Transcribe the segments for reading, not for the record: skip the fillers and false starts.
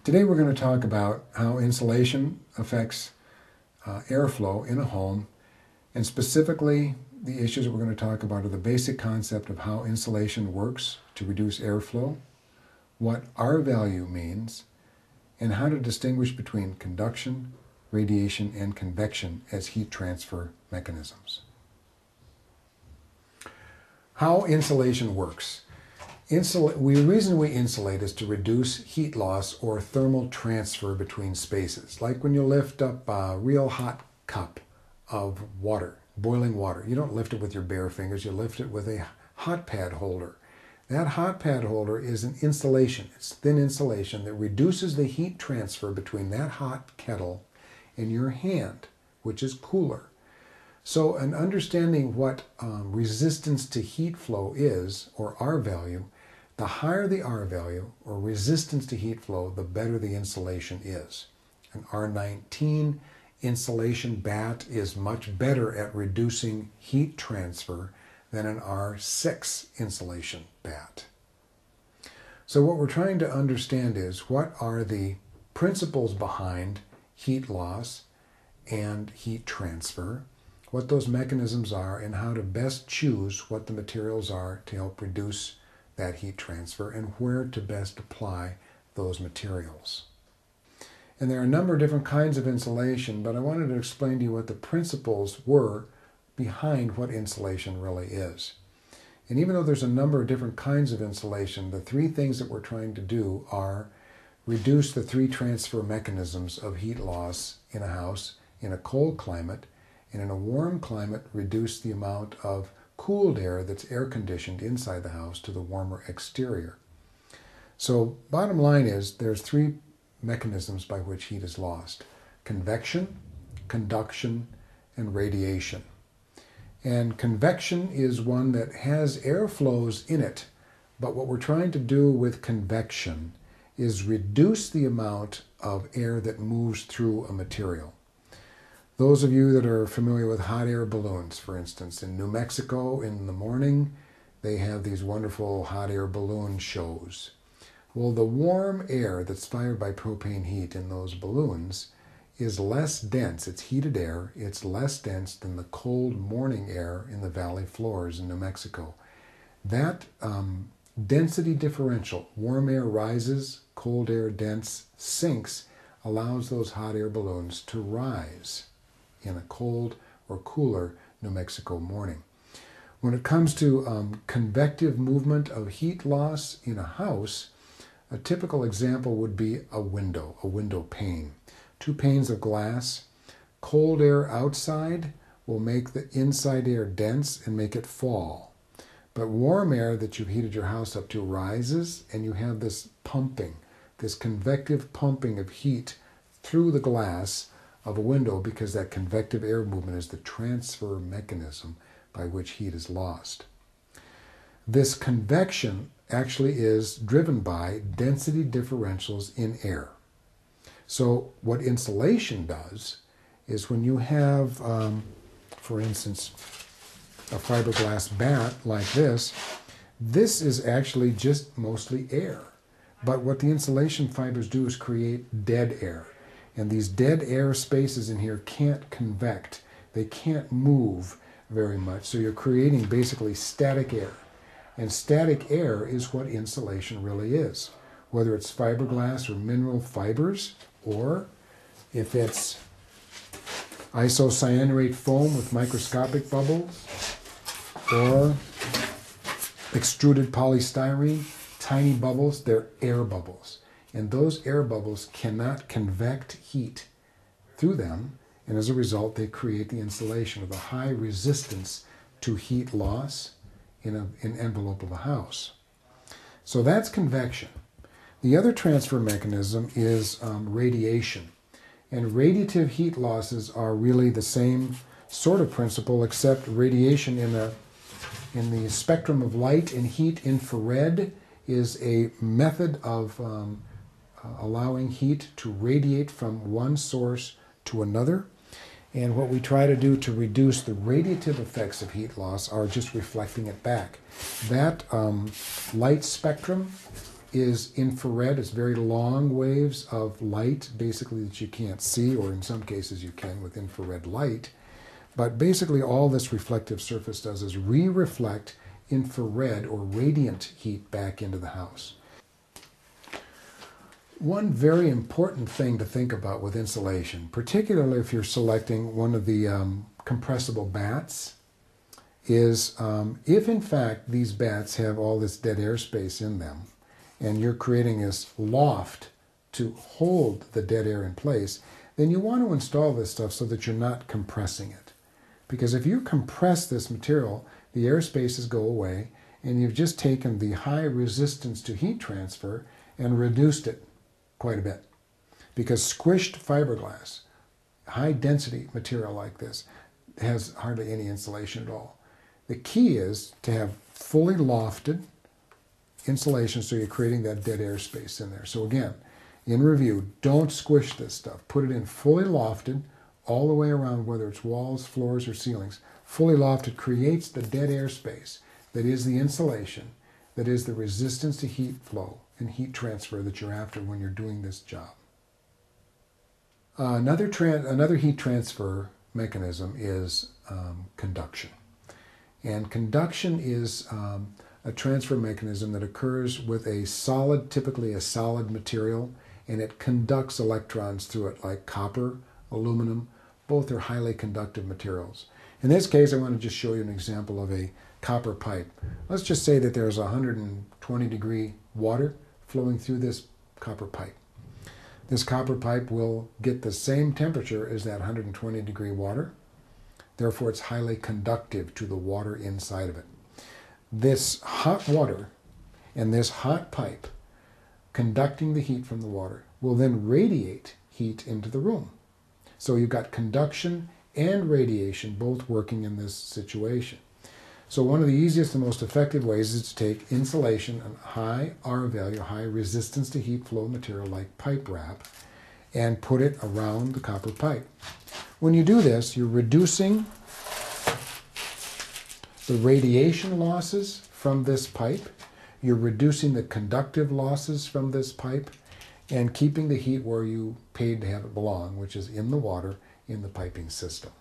Today we're going to talk about how insulation affects airflow in a home, and specifically the issues that we're going to talk about are the basic concept of how insulation works to reduce airflow, what R value means, and how to distinguish between conduction, radiation, and convection as heat transfer mechanisms. How insulation works. The reason we insulate is to reduce heat loss or thermal transfer between spaces. Like when you lift up a real hot cup of water, boiling water. You don't lift it with your bare fingers, you lift it with a hot pad holder. That hot pad holder is an insulation. It's thin insulation that reduces the heat transfer between that hot kettle and your hand, which is cooler. So an understanding what resistance to heat flow is, or R value, the higher the R value, or resistance to heat flow, the better the insulation is. An R19 insulation bat is much better at reducing heat transfer than an R6 insulation bat. So what we're trying to understand is what are the principles behind heat loss and heat transfer, what those mechanisms are, and how to best choose what the materials are to help reduce that heat transfer and where to best apply those materials. And there are a number of different kinds of insulation, but I wanted to explain to you what the principles were behind what insulation really is. And even though there's a number of different kinds of insulation, the three things that we're trying to do are reduce the three transfer mechanisms of heat loss in a house in a cold climate, and in a warm climate, reduce the amount of cooled air that's air conditioned inside the house to the warmer exterior. So bottom line is there's three mechanisms by which heat is lost: convection, conduction, and radiation. And convection is one that has air flows in it, but what we're trying to do with convection is reduce the amount of air that moves through a material. Those of you that are familiar with hot air balloons, for instance, in New Mexico in the morning, they have these wonderful hot air balloon shows. Well, the warm air that's fired by propane heat in those balloons is less dense. It's heated air. It's less dense than the cold morning air in the valley floors in New Mexico. That density differential, warm air rises, cold air dense sinks, allows those hot air balloons to rise in a cold or cooler New Mexico morning. When it comes to convective movement of heat loss in a house, a typical example would be a window pane. Two panes of glass. Cold air outside will make the inside air dense and make it fall. But warm air that you've heated your house up to rises, and you have this pumping, this convective pumping of heat through the glass of a window, because that convective air movement is the transfer mechanism by which heat is lost. This convection actually is driven by density differentials in air. So what insulation does is when you have, for instance, a fiberglass bat like this is actually just mostly air. But what the insulation fibers do is create dead air. And these dead air spaces in here can't convect. They can't move very much. So you're creating basically static air. And static air is what insulation really is. Whether it's fiberglass or mineral fibers, or if it's isocyanurate foam with microscopic bubbles, or extruded polystyrene, tiny bubbles, they're air bubbles. And those air bubbles cannot convect heat through them, and as a result, they create the insulation of the high resistance to heat loss in an envelope of a house. So that's convection. The other transfer mechanism is radiation. And radiative heat losses are really the same sort of principle, except radiation in the spectrum of light and heat. Infrared is a method of allowing heat to radiate from one source to another. And what we try to do to reduce the radiative effects of heat loss are just reflecting it back. That light spectrum is infrared. It's very long waves of light, basically, that you can't see, or in some cases you can with infrared light. But basically all this reflective surface does is re-reflect infrared or radiant heat back into the house. One very important thing to think about with insulation, particularly if you're selecting one of the compressible bats, is if in fact these bats have all this dead air space in them and you're creating this loft to hold the dead air in place, then you want to install this stuff so that you're not compressing it. Because if you compress this material, the air spaces go away and you've just taken the high resistance to heat transfer and reduced it quite a bit. Because squished fiberglass, high density material like this, has hardly any insulation at all. The key is to have fully lofted insulation so you're creating that dead air space in there. So again, in review, don't squish this stuff. Put it in fully lofted all the way around, whether it's walls, floors, or ceilings. Fully lofted creates the dead air space that is the insulation, that is the resistance to heat flow and heat transfer that you're after when you're doing this job. Another heat transfer mechanism is conduction. And conduction is a transfer mechanism that occurs with a solid, typically a solid material, and it conducts electrons through it, like copper, aluminum. Both are highly conductive materials. In this case, I want to just show you an example of a copper pipe. Let's just say that there's 120 degree water flowing through this copper pipe. This copper pipe will get the same temperature as that 120 degree water. Therefore, it's highly conductive to the water inside of it. This hot water and this hot pipe conducting the heat from the water will then radiate heat into the room. So you've got conduction and radiation both working in this situation. So one of the easiest and most effective ways is to take insulation, a high R value, high resistance to heat flow material like pipe wrap, and put it around the copper pipe. When you do this, you're reducing the radiation losses from this pipe, you're reducing the conductive losses from this pipe, and keeping the heat where you paid to have it belong, which is in the water, in the piping system.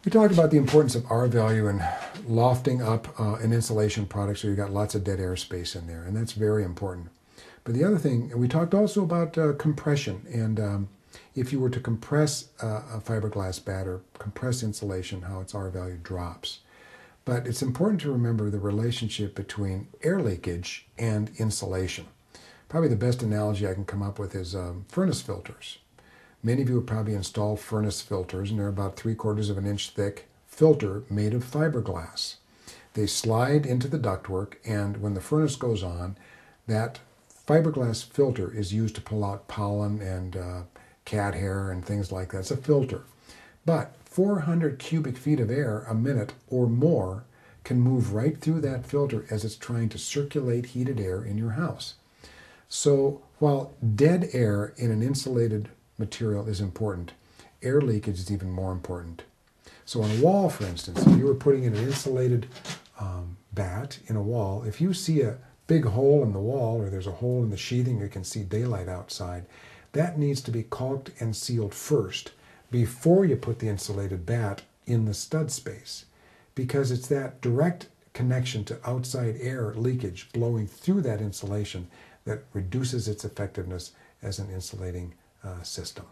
We talked about the importance of R value and lofting up an insulation product so you've got lots of dead air space in there, and that's very important. But the other thing, we talked also about compression, and if you were to compress a fiberglass bat or compress insulation, how its R value drops. But it's important to remember the relationship between air leakage and insulation. Probably the best analogy I can come up with is furnace filters. Many of you have probably installed furnace filters, and they're about 3/4 of an inch thick filter made of fiberglass. They slide into the ductwork, and when the furnace goes on, that fiberglass filter is used to pull out pollen and cat hair and things like that. It's a filter. But 400 cubic feet of air a minute or more can move right through that filter as it's trying to circulate heated air in your house. So while dead air in an insulated material is important, air leakage is even more important. So on a wall, for instance, if you were putting in an insulated bat in a wall, if you see a big hole in the wall or there's a hole in the sheathing, you can see daylight outside, that needs to be caulked and sealed first before you put the insulated bat in the stud space, because it's that direct connection to outside air leakage blowing through that insulation that reduces its effectiveness as an insulating system.